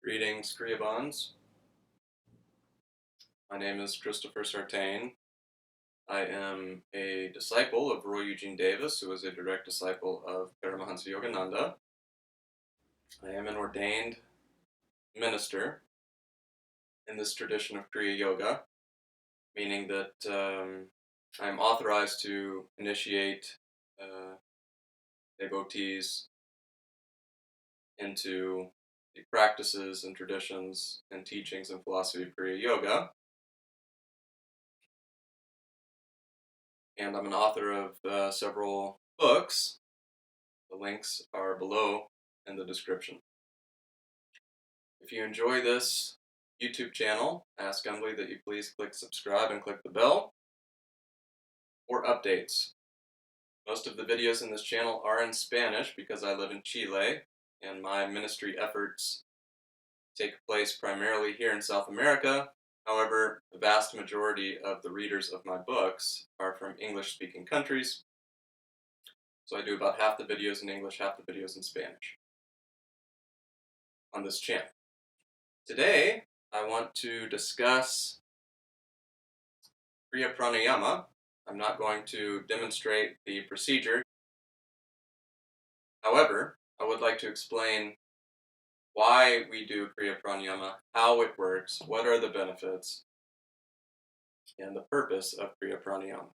Greetings, Kriya Bonds. My name is Christopher Sartain. I am a disciple of Roy Eugene Davis, who is a direct disciple of Paramahansa Yogananda. I am an ordained minister in this tradition of Kriya Yoga, meaning that I'm authorized to initiate devotees into the practices and traditions and teachings and philosophy of Kriya Yoga. And I'm an author of several books. The links are below in the description. If you enjoy this YouTube channel, I ask humbly that you please click subscribe and click the bell for updates. Most of the videos in this channel are in Spanish because I live in Chile and my ministry efforts take place primarily here in South America. However, the vast majority of the readers of my books are from English-speaking countries, so I do about half the videos in English, half the videos in Spanish on this channel. Today, I want to discuss Kriya Pranayama. I'm not going to demonstrate the procedure. However, I would like to explain why we do Kriya Pranayama, how it works, what are the benefits, and the purpose of Kriya Pranayama.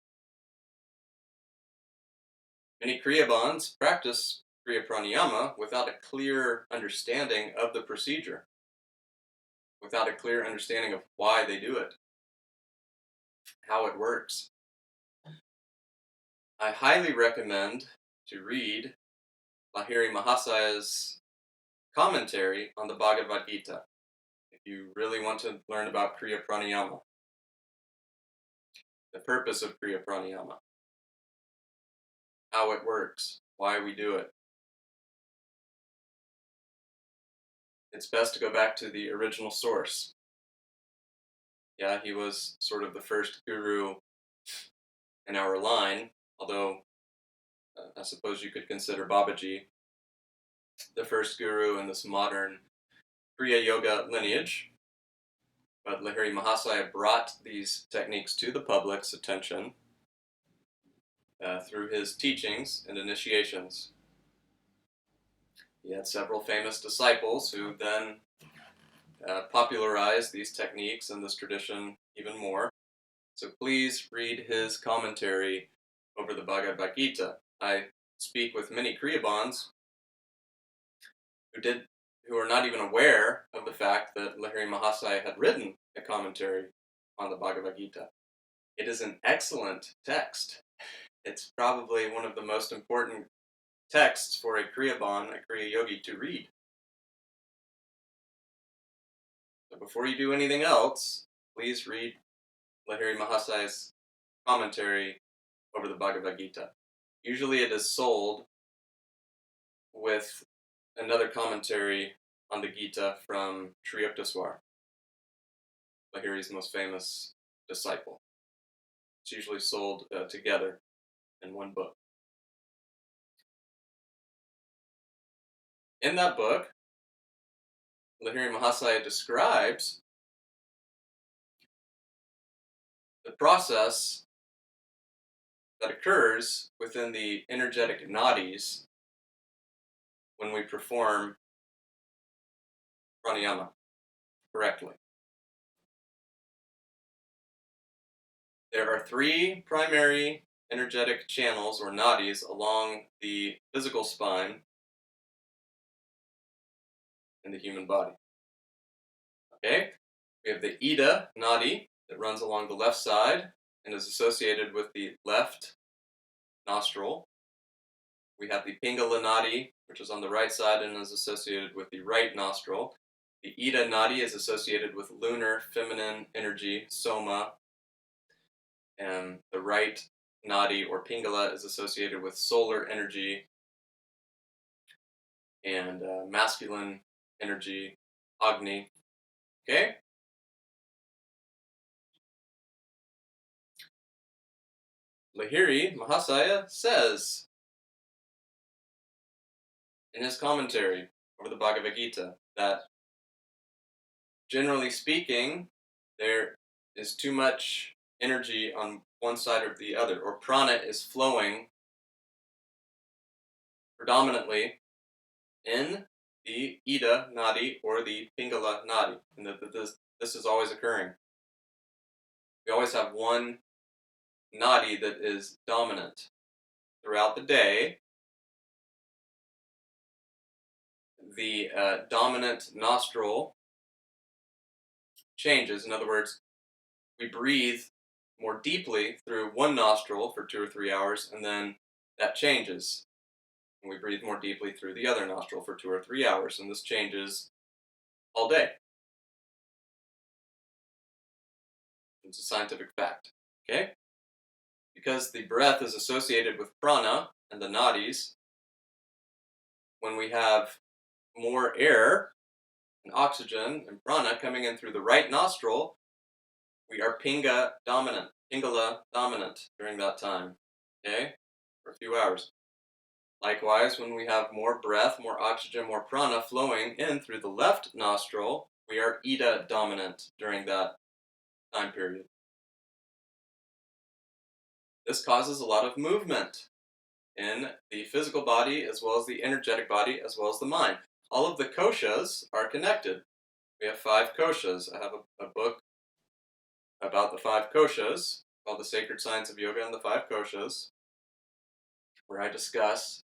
Many Kriya Bonds practice Kriya Pranayama without a clear understanding of the procedure, without a clear understanding of why they do it, how it works. I highly recommend to read Lahiri Mahasaya's commentary on the Bhagavad Gita if you really want to learn about Kriya Pranayama, the purpose of Kriya Pranayama, how it works, why we do it. It's best to go back to the original source. Yeah, he was sort of the first guru in our line, although I suppose you could consider Babaji the first guru in this modern Kriya Yoga lineage. But Lahiri Mahasaya brought these techniques to the public's attention through his teachings and initiations. He had several famous disciples who then popularized these techniques and this tradition even more. So please read his commentary over the Bhagavad Gita. I speak with many Kriya Bonds who are not even aware of the fact that Lahiri Mahasaya had written a commentary on the Bhagavad Gita. It is an excellent text. It's probably one of the most important texts for a Kriya Bond, a Kriya Yogi, to read. So before you do anything else, please read Lahiri Mahasaya's commentary over the Bhagavad Gita. Usually it is sold with another commentary on the Gita from Sri Yukteswar, Lahiri's most famous disciple. It's usually sold together in one book. In that book, Lahiri Mahasaya describes the process that occurs within the energetic nadis when we perform pranayama correctly. There are three primary energetic channels or nadis along the physical spine in the human body. Okay? We have the Ida nadi that runs along the left side and is associated with the left nostril. We have the Pingala nadi, which is on the right side and is associated with the right nostril. The Ida nadi is associated with lunar feminine energy, soma, and the right nadi or Pingala is associated with solar energy and masculine energy, Agni. Okay? Lahiri Mahasaya says in his commentary over the Bhagavad Gita that generally speaking, there is too much energy on one side or the other, or prana is flowing predominantly in the Ida nadi or the Pingala nadi, and this is always occurring. We always have one nadi that is dominant throughout the day. The dominant nostril changes. In other words, we breathe more deeply through one nostril for 2 or 3 hours, and then that changes. And we breathe more deeply through the other nostril for 2 or 3 hours, and this changes all day. It's a scientific fact. Okay? Because the breath is associated with prana and the nadis, when we have more air and oxygen and prana coming in through the right nostril, we are pingala dominant during that time. Okay? For a few hours. Likewise, when we have more breath, more oxygen, more prana flowing in through the left nostril, we are Ida dominant during that time period. This causes a lot of movement in the physical body as well as the energetic body as well as the mind. All of the koshas are connected. We have 5 koshas. I have a book about the 5 koshas called The Sacred Science of Yoga and the 5 Koshas, where I discuss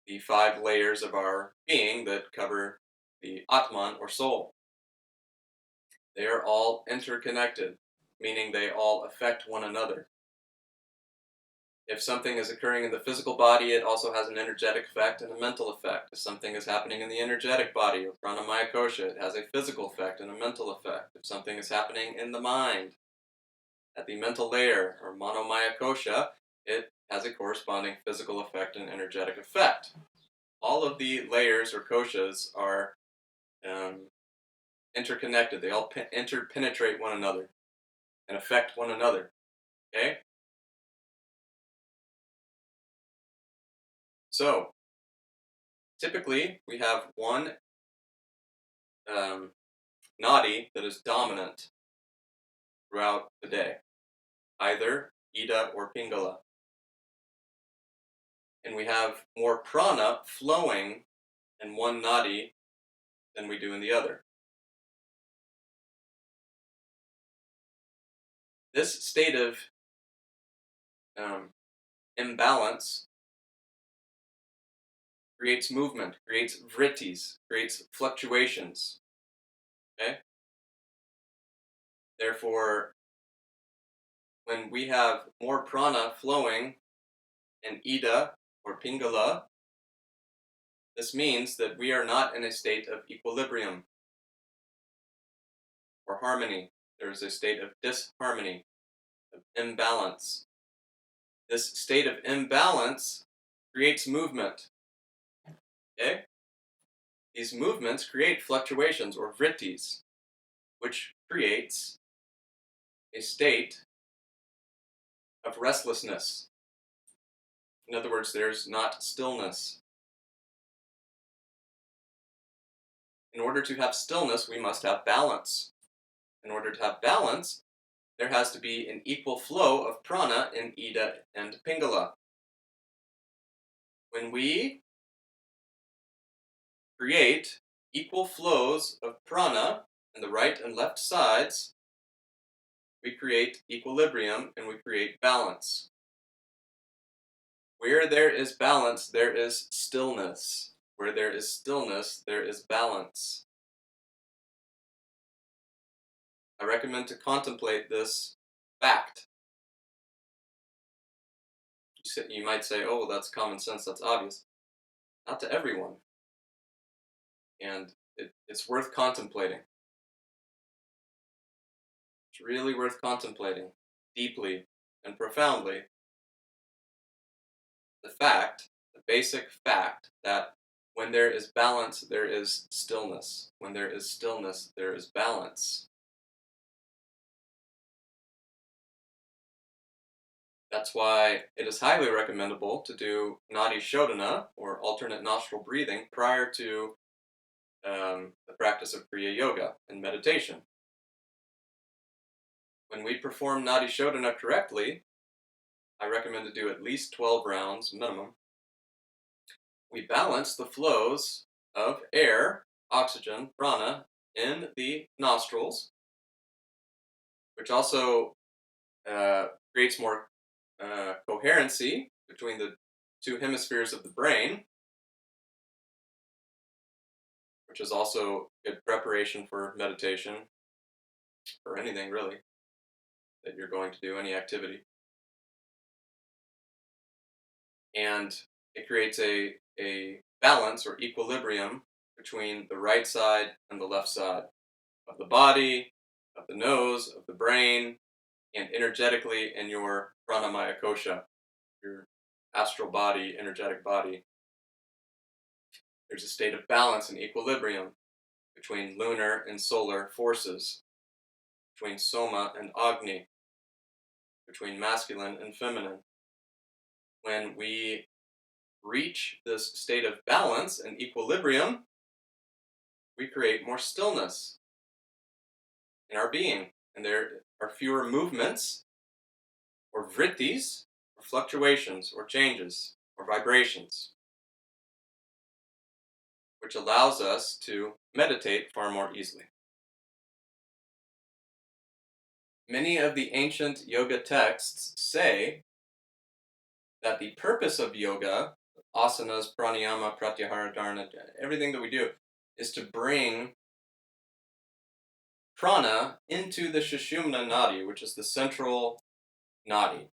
the 5 layers of our being that cover the Atman or soul. They are all interconnected, meaning they all affect one another. If something is occurring in the physical body, it also has an energetic effect and a mental effect. If something is happening in the energetic body, or pranamaya kosha, it has a physical effect and a mental effect. If something is happening in the mind, at the mental layer, or manomaya kosha, it has a corresponding physical effect and energetic effect. All of the layers or koshas are interconnected. They all interpenetrate one another and affect one another. Okay? So, typically, we have one nadi that is dominant throughout the day, either Ida or Pingala. And we have more prana flowing in one nadi than we do in the other. This state of imbalance creates movement, creates vrittis, creates fluctuations. Okay? Therefore, when we have more prana flowing in Ida or Pingala, this means that we are not in a state of equilibrium or harmony. There is a state of disharmony, of imbalance. This state of imbalance creates movement. Okay? These movements create fluctuations or vrittis, which creates a state of restlessness. In other words, there's not stillness. In order to have stillness, we must have balance. In order to have balance, there has to be an equal flow of prana in Ida and Pingala. When we create equal flows of prana in the right and left sides, we create equilibrium and we create balance. Where there is balance, there is stillness. Where there is stillness, there is balance. I recommend to contemplate this fact. You might say, oh, well, that's common sense, that's obvious. Not to everyone. And it's worth contemplating. It's really worth contemplating deeply and profoundly the basic fact that when there is balance, there is stillness. When there is stillness, there is balance. That's why it is highly recommendable to do nadi shodhana, or alternate nostril breathing, prior to the practice of Kriya Yoga and meditation. When we perform Nadi Shodhana correctly, I recommend to do at least 12 rounds minimum. We balance the flows of air, oxygen, prana, in the nostrils, which also creates more coherency between the two hemispheres of the brain, which is also good preparation for meditation, for anything really that you're going to do, any activity. And it creates a balance or equilibrium between the right side and the left side of the body, of the nose, of the brain, and energetically in your pranamaya kosha, your astral body, energetic body. There's a state of balance and equilibrium between lunar and solar forces, between soma and agni, between masculine and feminine. When we reach this state of balance and equilibrium, we create more stillness in our being, and there are fewer movements or vrittis, or fluctuations, or changes, or vibrations, which allows us to meditate far more easily. Many of the ancient yoga texts say that the purpose of yoga, asanas, pranayama, pratyahara, dharana, everything that we do, is to bring prana into the Sushumna Nadi, which is the central nadi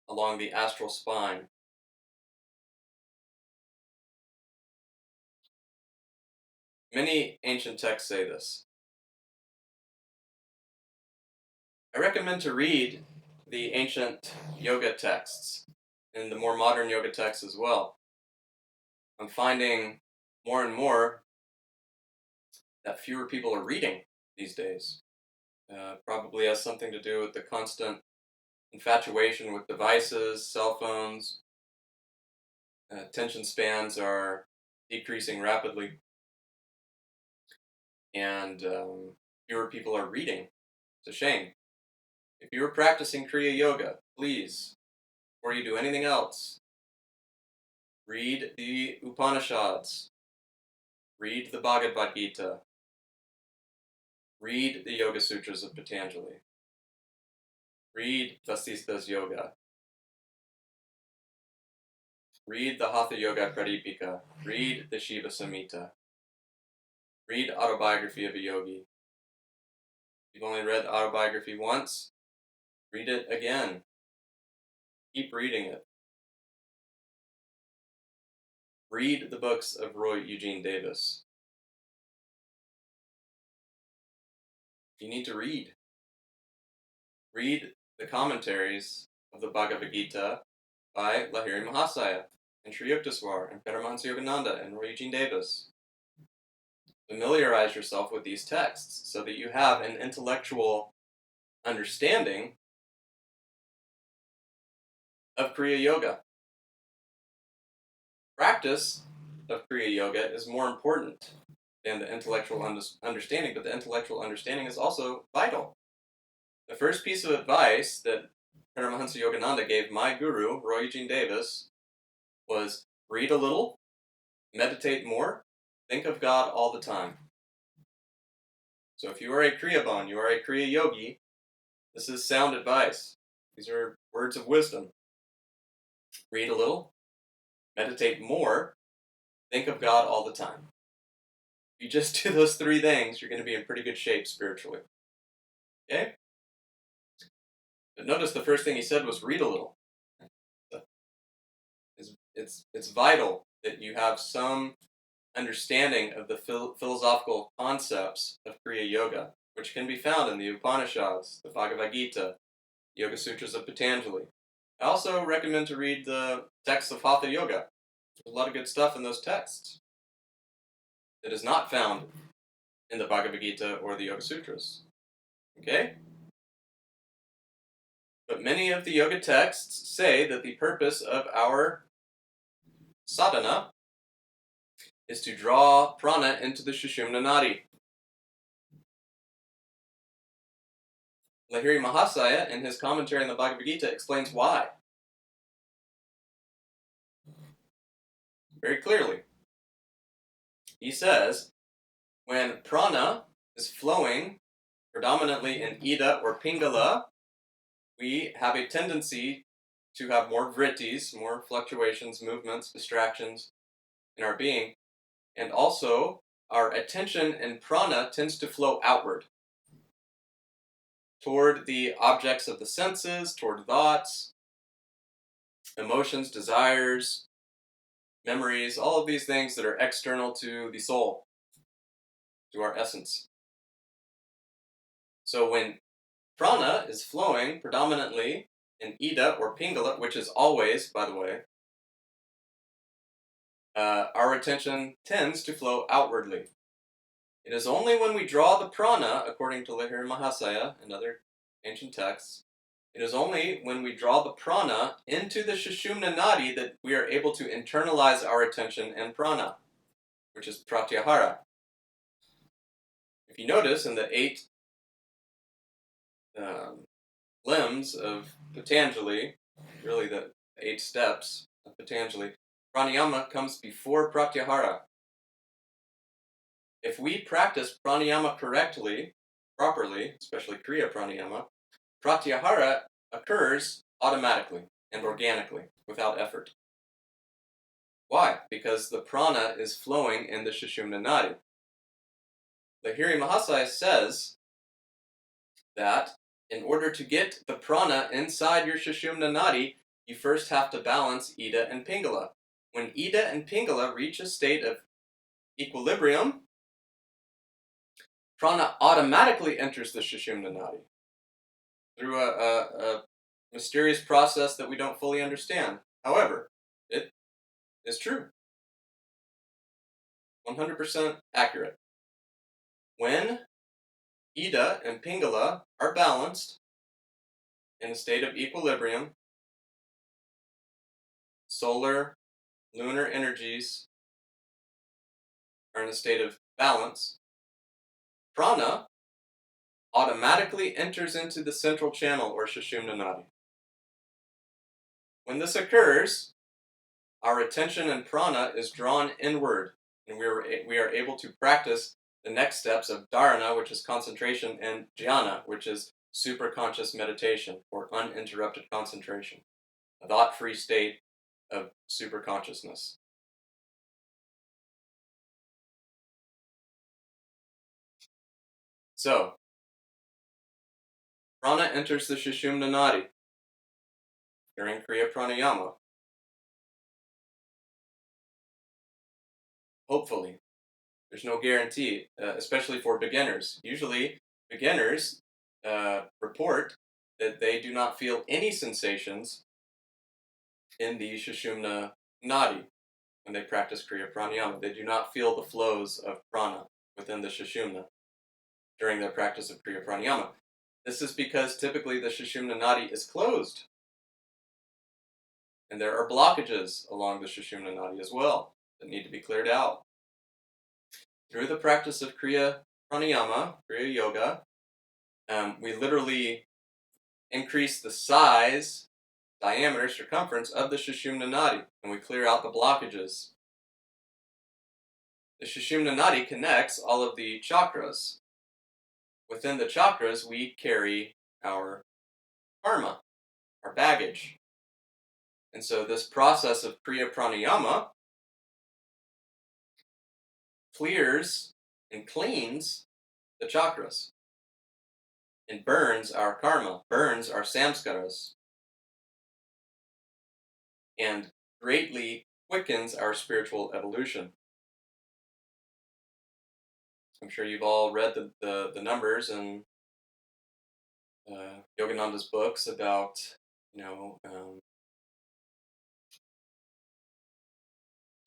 along the astral spine. Many ancient texts say this. I recommend to read the ancient yoga texts and the more modern yoga texts as well. I'm finding more and more that fewer people are reading these days. Probably has something to do with the constant infatuation with devices, cell phones. Attention spans are decreasing rapidly, and fewer people are reading. It's a shame. If you are practicing Kriya Yoga, please, before you do anything else, read the Upanishads, read the Bhagavad Gita, read the Yoga Sutras of Patanjali, read Vasistha's Yoga, read the Hatha Yoga Pradipika, read the Shiva Samhita, read Autobiography of a Yogi. If you've only read the Autobiography once, read it again. Keep reading it. Read the books of Eugene Davis. You need to read. Read the commentaries of the Bhagavad Gita by Lahiri Mahasaya and Sri Yukteswar and Paramahansa Yogananda and Eugene Davis. Familiarize yourself with these texts so that you have an intellectual understanding of Kriya Yoga. Practice of Kriya Yoga is more important than the intellectual understanding, but the intellectual understanding is also vital. The first piece of advice that Paramahansa Yogananda gave my guru, Roy Eugene Davis, was read a little, meditate more, think of God all the time. So if you are a Kriyaban, you are a Kriya Yogi, this is sound advice. These are words of wisdom. Read a little, meditate more, think of God all the time. If you just do those three things, you're going to be in pretty good shape spiritually. Okay? But notice the first thing he said was read a little. It's vital that you have some understanding of the philosophical concepts of Kriya Yoga, which can be found in the Upanishads, the Bhagavad Gita, Yoga Sutras of Patanjali. I also recommend to read the texts of Hatha Yoga. There's a lot of good stuff in those texts that is not found in the Bhagavad Gita or the Yoga Sutras. Okay? But many of the yoga texts say that the purpose of our sadhana is to draw prana into the Sushumna Nadi. Lahiri Mahasaya, in his commentary on the Bhagavad Gita, explains why. Very clearly. He says, when prana is flowing predominantly in Ida or Pingala, we have a tendency to have more vrittis, more fluctuations, movements, distractions in our being, and also our attention in prana tends to flow outward toward the objects of the senses, toward thoughts, emotions, desires, memories, all of these things that are external to the soul, to our essence. So when prana is flowing predominantly in Ida or Pingala, which is always, by the way, our attention tends to flow outwardly. It is only when we draw the prana, according to Lahiri Mahasaya and other ancient texts, it is only when we draw the prana into the Sushumna Nadi that we are able to internalize our attention and prana, which is pratyahara. If you notice in the 8 limbs of Patanjali, really the 8 steps of Patanjali, pranayama comes before pratyahara. If we practice pranayama correctly, properly, especially Kriya Pranayama, pratyahara occurs automatically and organically, without effort. Why? Because the prana is flowing in the Sushumna Nadi. Lahiri Mahasaya says that in order to get the prana inside your Sushumna Nadi, you first have to balance Ida and Pingala. When Ida and Pingala reach a state of equilibrium, prana automatically enters the Sushumna Nadi through a mysterious process that we don't fully understand. However, it is true. 100% accurate. When Ida and Pingala are balanced in a state of equilibrium, solar, lunar energies are in a state of balance, prana automatically enters into the central channel or Sushumna Nadi. When this occurs, our attention and prana is drawn inward, and we are able to practice the next steps of dharana, which is concentration, and jhana, which is superconscious meditation or uninterrupted concentration, a thought-free state of superconsciousness. So, prana enters the Sushumna Nadi during Kriya Pranayama. Hopefully. There's no guarantee, especially for beginners. Usually, beginners report that they do not feel any sensations in the Sushumna Nadi when they practice Kriya Pranayama. They do not feel the flows of prana within the Sushumna during their practice of Kriya Pranayama. This is because typically the Sushumna Nadi is closed. And there are blockages along the Sushumna Nadi as well that need to be cleared out. Through the practice of Kriya Pranayama, Kriya Yoga, we literally increase the size, diameter, circumference of the Sushumna Nadi, and we clear out the blockages. The Sushumna Nadi connects all of the chakras. Within the chakras, we carry our karma, our baggage. And so this process of Kriya Pranayama clears and cleans the chakras and burns our karma, burns our samskaras, and greatly quickens our spiritual evolution. I'm sure you've all read the numbers in Yogananda's books about,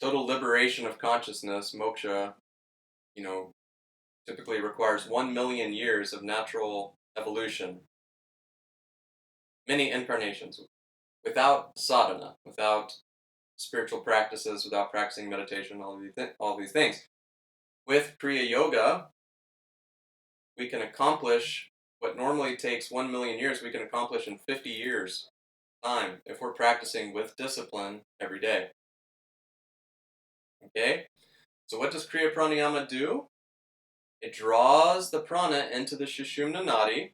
total liberation of consciousness, moksha, typically requires 1 million years of natural evolution, many incarnations, without sadhana, without spiritual practices, without practicing meditation, all these things. With Kriya Yoga, we can accomplish what normally takes 1 million years, we can accomplish in 50 years time if we're practicing with discipline every day. Okay? So what does Kriya Pranayama do? It draws the prana into the Sushumna Nadi,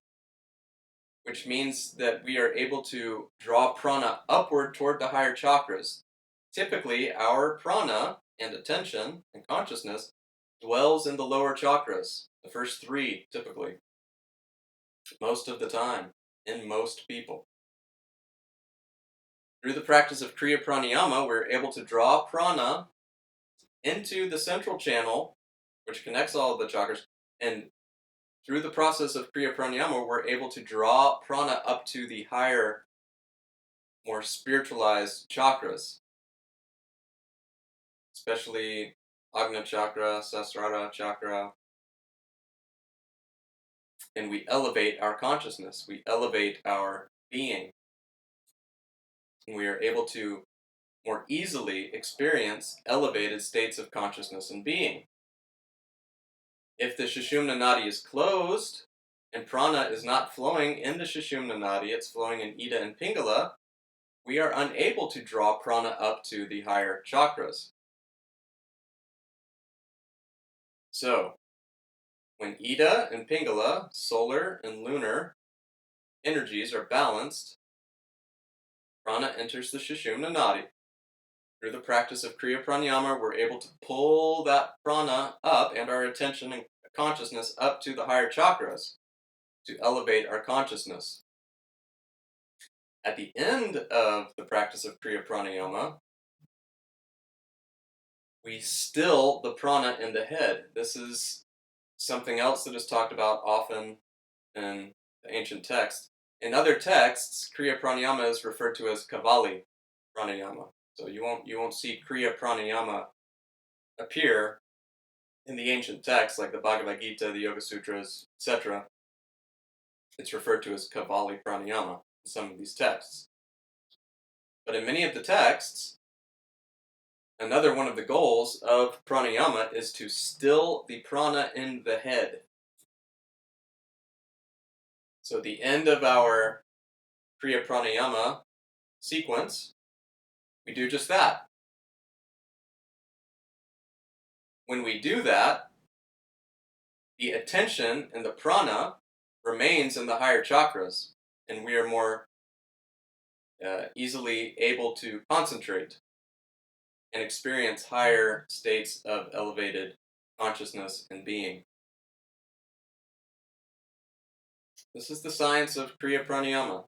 which means that we are able to draw prana upward toward the higher chakras. Typically, our prana and attention and consciousness dwells in the lower chakras, the first three typically, most of the time, in most people. Through the practice of Kriya Pranayama, we're able to draw prana into the central channel, which connects all of the chakras, and through the process of Kriya Pranayama, we're able to draw prana up to the higher, more spiritualized chakras, especially Agna Chakra, Sahasrara Chakra, and we elevate our consciousness, we elevate our being, and we are able to more easily experience elevated states of consciousness and being. If the Sushumna Nadi is closed, and prana is not flowing in the Sushumna Nadi, it's flowing in Ida and Pingala, we are unable to draw prana up to the higher chakras. So, when Ida and Pingala, solar and lunar energies are balanced, prana enters the Sushumna Nadi. Through the practice of Kriya Pranayama, we're able to pull that prana up and our attention and consciousness up to the higher chakras to elevate our consciousness. At the end of the practice of Kriya Pranayama, we still the prana in the head. This is something else that is talked about often in the ancient texts. In other texts, Kriya Pranayama is referred to as Kavali Pranayama. So you won't see Kriya Pranayama appear in the ancient texts like the Bhagavad Gita, the Yoga Sutras, etc. It's referred to as Kavali Pranayama in some of these texts. But in many of the texts, another one of the goals of pranayama is to still the prana in the head. So at the end of our Kriya Pranayama sequence, we do just that. When we do that, the attention and the prana remains in the higher chakras, and we are more easily able to concentrate and experience higher states of elevated consciousness and being. This is the science of Kriya Pranayama.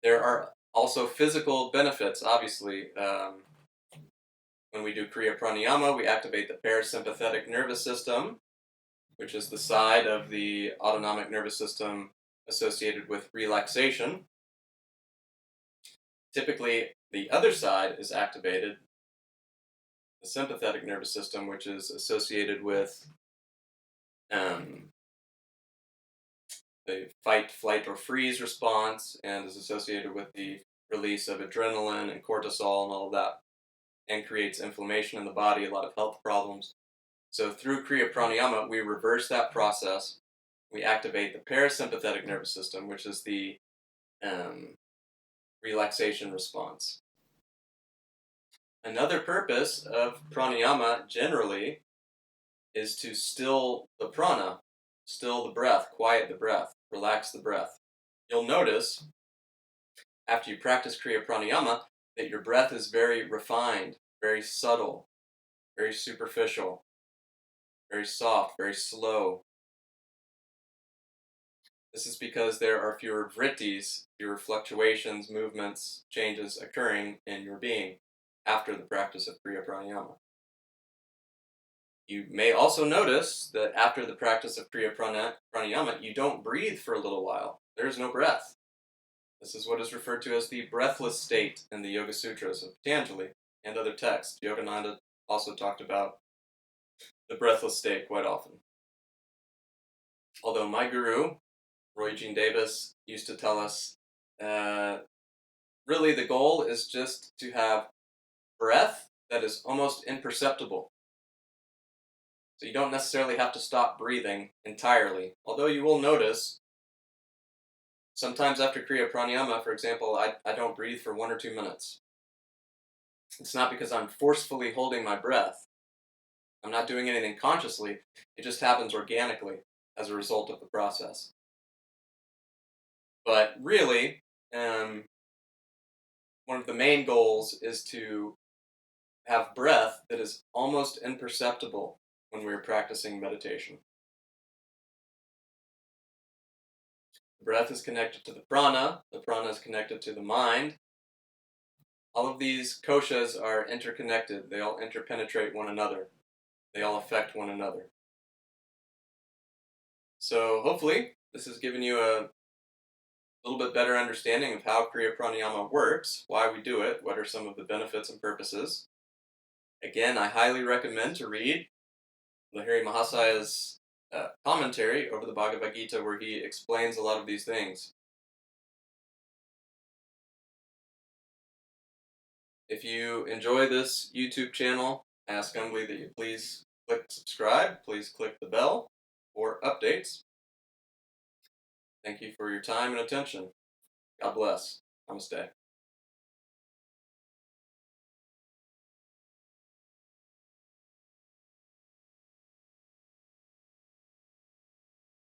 There are also physical benefits, obviously. When we do Kriya Pranayama, we activate the parasympathetic nervous system, which is the side of the autonomic nervous system associated with relaxation. Typically, the other side is activated, the sympathetic nervous system, which is associated with the fight, flight, or freeze response, and is associated with the release of adrenaline and cortisol and all of that, and creates inflammation in the body, a lot of health problems. So through Kriya Pranayama, we reverse that process. We activate the parasympathetic nervous system, which is the relaxation response. Another purpose of pranayama generally is to still the prana, still the breath, quiet the breath, relax the breath. You'll notice after you practice Kriya Pranayama that your breath is very refined, very subtle, very superficial, very soft, very slow. This is because there are fewer vrittis, fewer fluctuations, movements, changes occurring in your being after the practice of Kriya Pranayama. You may also notice that after the practice of Kriya Pranayama, you don't breathe for a little while. There is no breath. This is what is referred to as the breathless state in the Yoga Sutras of Patanjali and other texts. Yogananda also talked about the breathless state quite often. Although my guru, Eugene Davis, used to tell us really the goal is just to have breath that is almost imperceptible. So you don't necessarily have to stop breathing entirely, although you will notice sometimes after Kriya Pranayama, for example, I don't breathe for 1 or 2 minutes. It's not because I'm forcefully holding my breath. I'm not doing anything consciously. It just happens organically as a result of the process. But really, one of the main goals is to have breath that is almost imperceptible when we're practicing meditation. The breath is connected to the prana is connected to the mind. All of these koshas are interconnected. They all interpenetrate one another. They all affect one another. So hopefully this has given you a little bit better understanding of how Kriya Pranayama works, why we do it, what are some of the benefits and purposes. Again, I highly recommend to read Lahiri Mahasaya's commentary over the Bhagavad Gita, where he explains a lot of these things. If you enjoy this YouTube channel, I ask humbly that you please click subscribe, please click the bell for updates. Thank you for your time and attention. God bless. Namaste.